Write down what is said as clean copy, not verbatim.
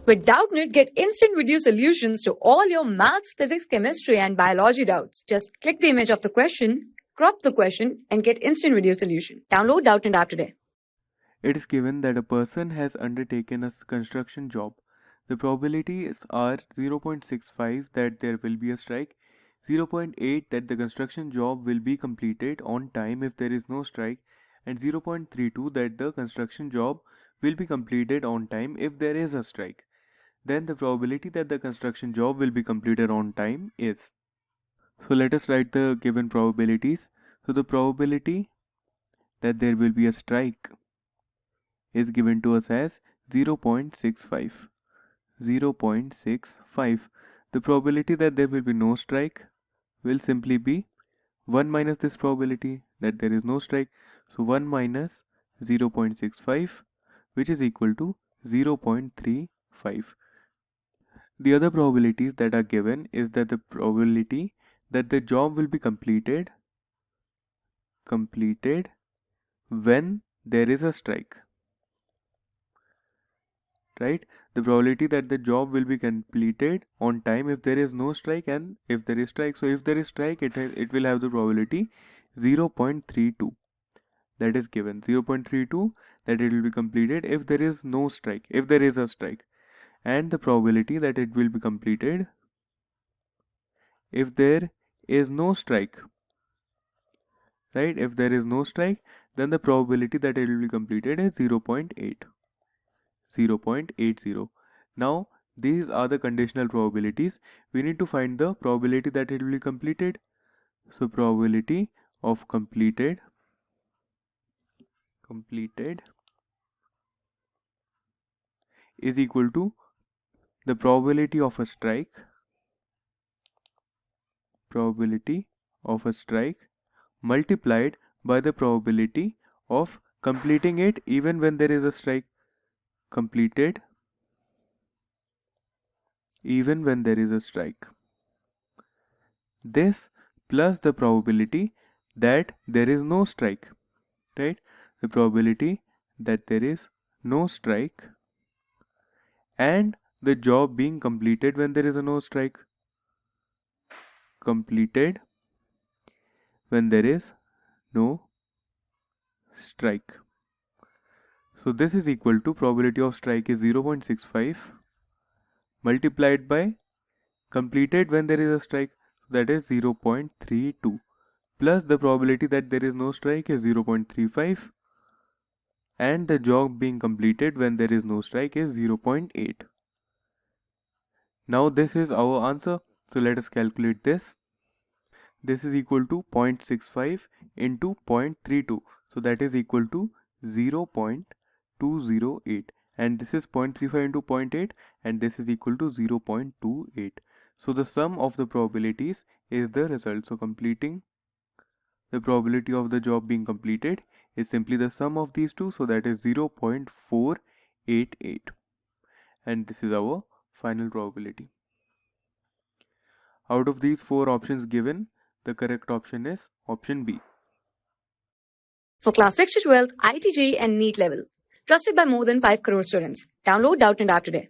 With Doubtnut, get instant video solutions to all your maths, physics, chemistry, and biology doubts. Just click the image of the question, crop the question, and get instant video solution. Download Doubtnut app today. It is given that a person has undertaken a construction job. The probabilities are 0.65 that there will be a strike, 0.8 that the construction job will be completed on time if there is no strike, and 0.32 that the construction job will be completed on time if there is a strike. Then the probability that the construction job will be completed on time is. So let us write the given probabilities. So the probability that there will be a strike is given to us as 0.65. 0.65. The probability that there will be no strike will simply be 1 minus this probability that there is no strike. So 1 minus 0.65, which is equal to 0.35. The other probabilities that are given is that the probability that the job will be completed when there is a strike, right? The probability that the job will be completed on time if there is no strike and if there is strike. So if there is strike, it will have the probability 0.32 that is given. 0.32 that it will be completed if there is no strike, if there is a strike, and the probability that it will be completed if there is no strike, right? If there is no strike, then the probability that it will be completed is 0.8. 0.80. Now these are the conditional probabilities. We need to find the probability that it will be completed. So probability of completed is equal to the probability of a strike multiplied by the probability of completing it even when there is a strike. Completed even when there is a strike. This plus the probability that there is no strike, right? The probability that there is no strike and the job being completed when there is a no strike. Completed when there is no strike. So this is equal to probability of strike is 0.65 multiplied by completed when there is a strike, that is 0.32, plus the probability that there is no strike is 0.35 and the job being completed when there is no strike is 0.8. Now this is our answer. So let us calculate this. This is equal to 0.65 into 0.32. So that is equal to 0.208. And this is 0.35 into 0.8 and this is equal to 0.28. So the sum of the probabilities is the result. So completing the probability of the job being completed is simply the sum of these two. So that is 0.488. And this is our final probability. Out of these four options given, the correct option is option B. For class 6 to 12, IIT JEE and NEET level. Trusted by more than 5 crore students. Download Doubtnut app today.